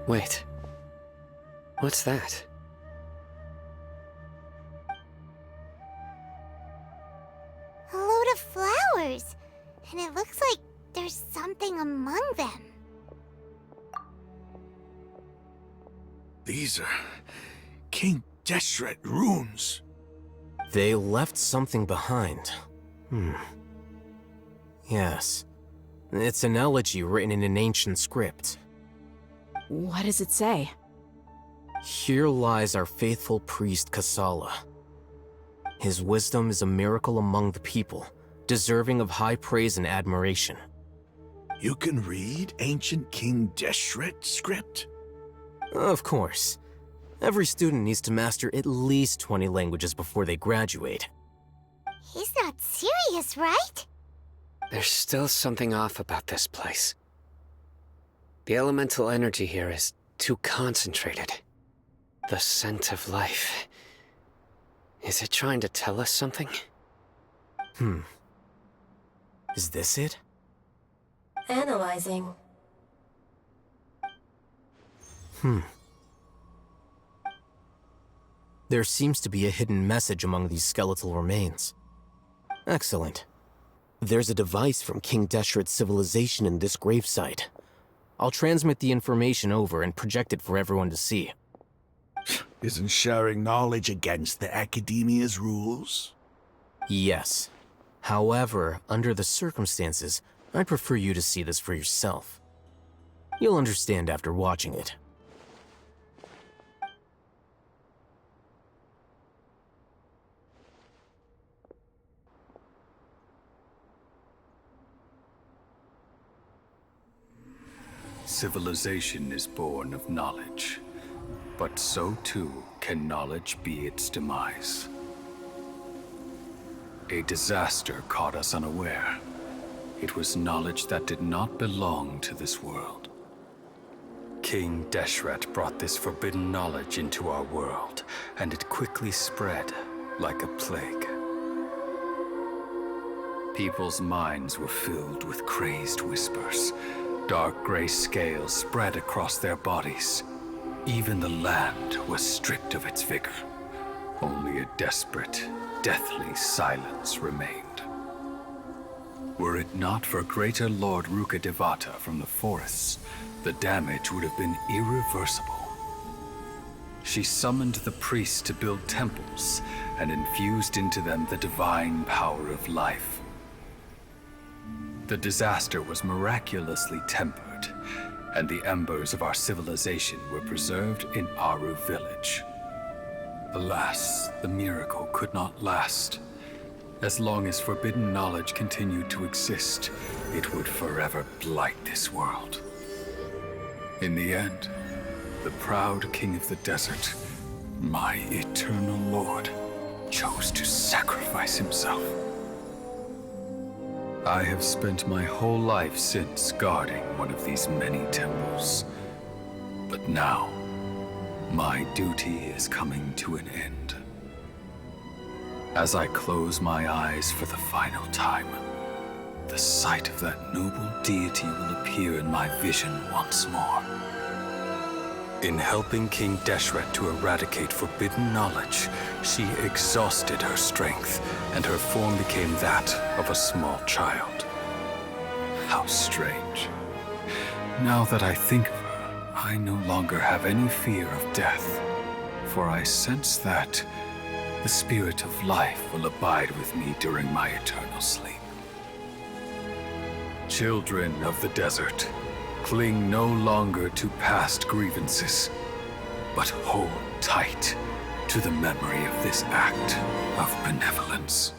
Wait. What's that? A load of flowers. And it looks like there's something among them. These are King Deshret runes. They left something behind. Yes. It's an elegy written in an ancient script. What does it say? Here lies our faithful priest Kasala. His wisdom is a miracle among the people, deserving of high praise and admiration. You can read ancient King Deshret script? Of course. Every student needs to master at least 20 languages before they graduate. He's not serious, right? There's still something off about this place. The elemental energy here is too concentrated. The scent of life. Is it trying to tell us something? Is this it? Analyzing. There seems to be a hidden message among these skeletal remains. Excellent. There's a device from King Deshret's civilization in this gravesite. I'll transmit the information over and project it for everyone to see. Isn't sharing knowledge against the Academia's rules? Yes. However, under the circumstances, I'd prefer you to see this for yourself. You'll understand after watching it. Civilization is born of knowledge, but so too can knowledge be its demise. A disaster caught us unaware. It was knowledge that did not belong to this world. King Deshret brought this forbidden knowledge into our world, and it quickly spread like a plague. People's minds were filled with crazed whispers. Dark gray scales spread across their bodies. Even the land was stripped of its vigor. Only a desperate, deathly silence remained. Were it not for greater Lord Rukkhadevata from the forests, the damage would have been irreversible. She summoned the priests to build temples and infused into them the divine power of life. The disaster was miraculously tempered, and the embers of our civilization were preserved in Aru village. Alas, the miracle could not last. As long as forbidden knowledge continued to exist, it would forever blight this world. In the end, the proud king of the desert, my eternal lord, chose to sacrifice himself. I have spent my whole life since guarding one of these many temples. But now, my duty is coming to an end. As I close my eyes for the final time, the sight of that noble deity will appear in my vision once more. In helping King Deshret to eradicate forbidden knowledge, she exhausted her strength, and her form became that of a small child. How strange. Now that I think of her, I no longer have any fear of death, for I sense that the spirit of life will abide with me during my eternal sleep. Children of the desert, cling no longer to past grievances, but hold tight to the memory of this act of benevolence.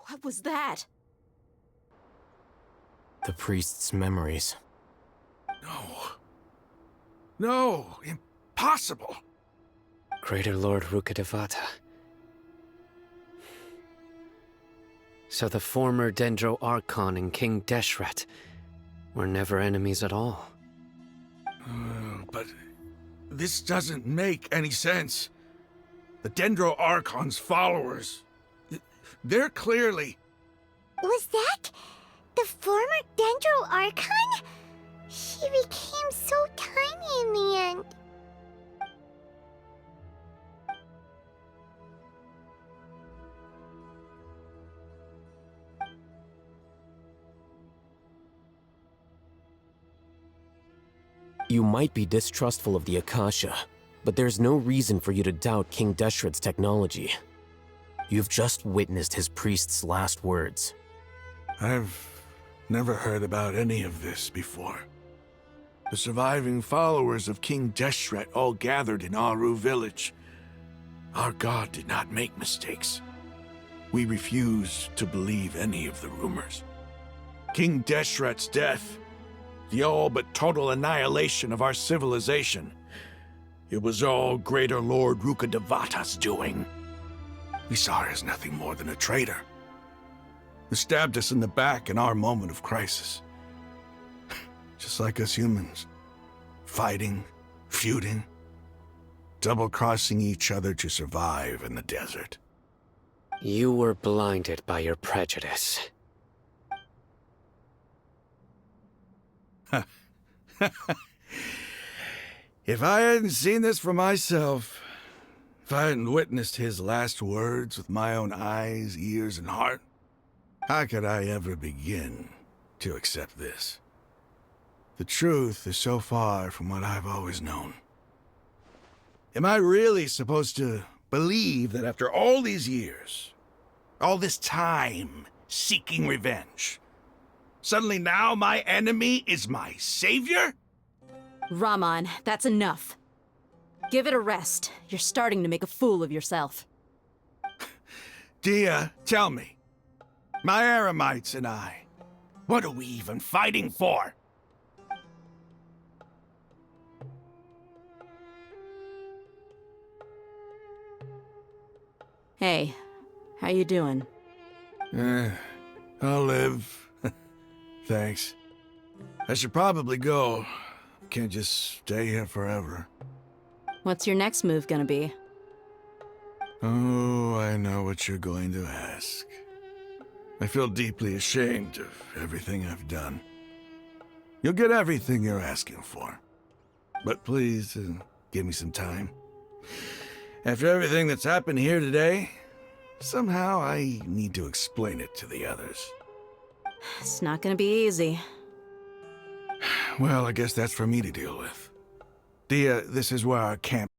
What was that? The priest's memories. No, impossible. Greater Lord Rukkhadevata. So the former Dendro Archon and King Deshret were never enemies at all. But this doesn't make any sense. The Dendro Archon's followers, they're clearly... Was that the former Dendro Archon? She became so tiny in the end. You might be distrustful of the Akasha, but there's no reason for you to doubt King Deshret's technology. You've just witnessed his priest's last words. I've never heard about any of this before. The surviving followers of King Deshret all gathered in Aru village. Our god did not make mistakes. We refuse to believe any of the rumors. King Deshret's death, the all but total annihilation of our civilization, it was all Greater Lord Rukkhadevata's doing. We saw her as nothing more than a traitor, who stabbed us in the back in our moment of crisis. Just like us humans. Fighting, feuding, double-crossing each other to survive in the desert. You were blinded by your prejudice. If I hadn't seen this for myself, if I hadn't witnessed his last words with my own eyes, ears, and heart, how could I ever begin to accept this? The truth is so far from what I've always known. Am I really supposed to believe that after all these years, all this time seeking revenge, suddenly now my enemy is my savior? Raman, that's enough. Give it a rest. You're starting to make a fool of yourself. Dia, tell me, my Eremites and I, what are we even fighting for? Hey, how you doing? I'll live. Thanks. I should probably go. Can't just stay here forever. What's your next move gonna be? Oh, I know what you're going to ask. I feel deeply ashamed of everything I've done. You'll get everything you're asking for. But please, give me some time. After everything that's happened here today, somehow I need to explain it to the others. It's not gonna be easy. Well, I guess that's for me to deal with. Dia, this is where our camp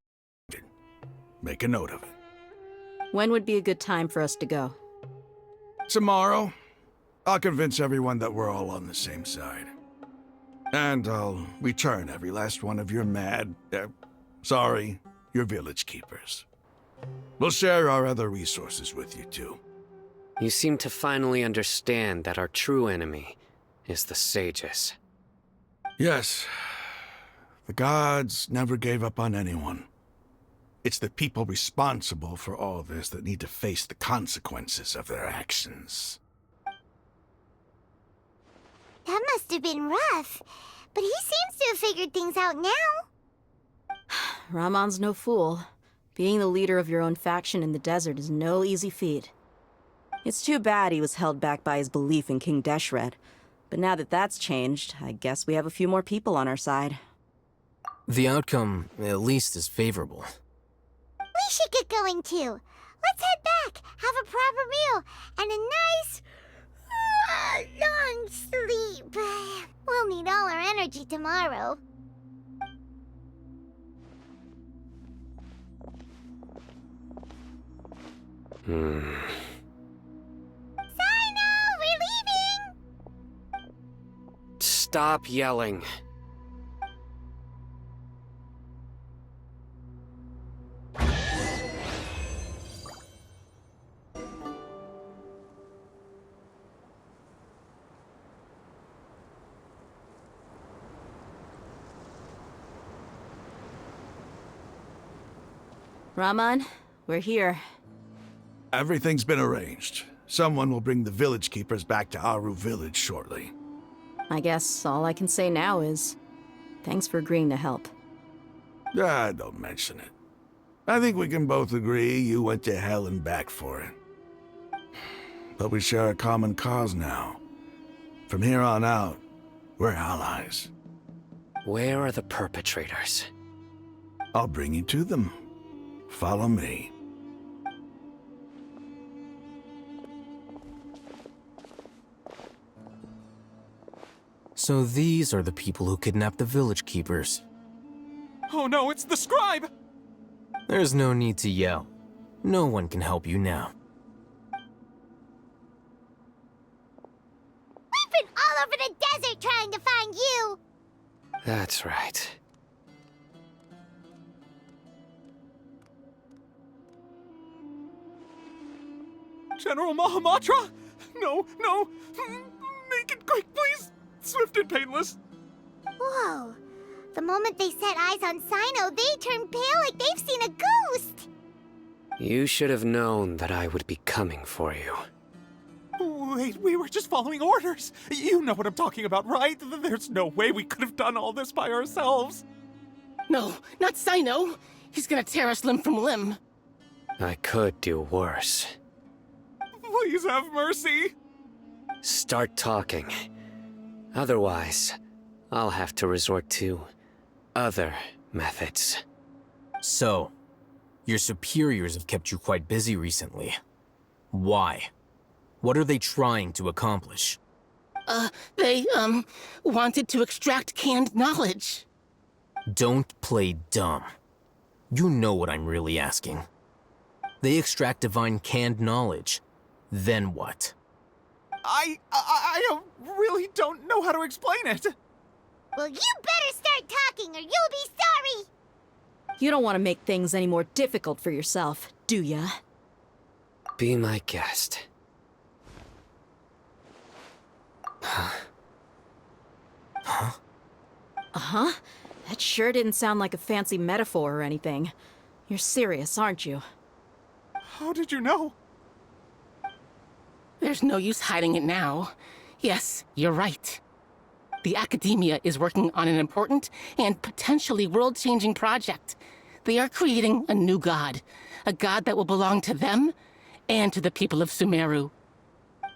is. Make a note of it. When would be a good time for us to go? Tomorrow, I'll convince everyone that we're all on the same side. And I'll return every last one of your your village keepers. We'll share our other resources with you, too. You seem to finally understand that our true enemy is the sages. Yes. The gods never gave up on anyone. It's the people responsible for all this that need to face the consequences of their actions. That must have been rough, but he seems to have figured things out now. Raman's no fool. Being the leader of your own faction in the desert is no easy feat. It's too bad he was held back by his belief in King Deshret. But now that that's changed, I guess we have a few more people on our side. The outcome, at least, is favorable. We should get going too. Let's head back, have a proper meal, and a nice, long sleep. We'll need all our energy tomorrow. Sino, we're leaving! Stop yelling. Raman, we're here. Everything's been arranged. Someone will bring the village keepers back to Aru village shortly. I guess all I can say now is, thanks for agreeing to help. Don't mention it. I think we can both agree you went to hell and back for it. But we share a common cause now. From here on out, we're allies. Where are the perpetrators? I'll bring you to them. Follow me. So these are the people who kidnapped the village keepers. Oh no, it's the scribe! There's no need to yell. No one can help you now. We've been all over the desert trying to find you! That's right. General Mahamatra? No, no! Make it quick, please! Swift and painless! Whoa. The moment they set eyes on Sino, they turn pale like they've seen a ghost! You should have known that I would be coming for you. Wait, we were just following orders! You know what I'm talking about, right? There's no way we could have done all this by ourselves! No, not Sino! He's gonna tear us limb from limb! I could do worse. Please have mercy! Start talking. Otherwise, I'll have to resort to other methods. So, your superiors have kept you quite busy recently. Why? What are they trying to accomplish? They, wanted to extract canned knowledge. Don't play dumb. You know what I'm really asking. They extract divine canned knowledge. Then what? I really don't know how to explain it! Well, you better start talking or you'll be sorry! You don't want to make things any more difficult for yourself, do ya? Be my guest. Uh-huh. That sure didn't sound like a fancy metaphor or anything. You're serious, aren't you? How did you know? There's no use hiding it now. Yes, you're right. The Academia is working on an important and potentially world-changing project. They are creating a new god. A god that will belong to them and to the people of Sumeru.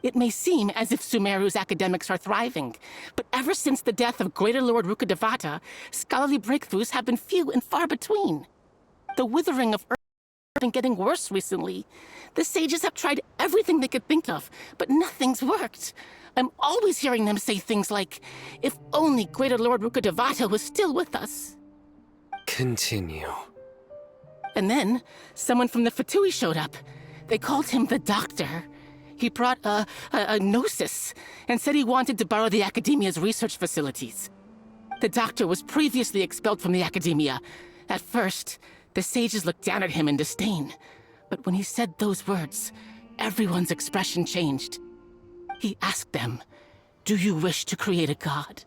It may seem as if Sumeru's academics are thriving, but ever since the death of Greater Lord Rukkhadevata, scholarly breakthroughs have been few and far between. The withering of Earth has been getting worse recently. The sages have tried everything they could think of, but nothing's worked. I'm always hearing them say things like, if only Greater Lord Rukkhadevata was still with us. Continue. And then, someone from the Fatui showed up. They called him the Doctor. He brought a gnosis and said he wanted to borrow the Academia's research facilities. The Doctor was previously expelled from the Academia. At first, the sages looked down at him in disdain. But when he said those words, everyone's expression changed. He asked them, "Do you wish to create a god?"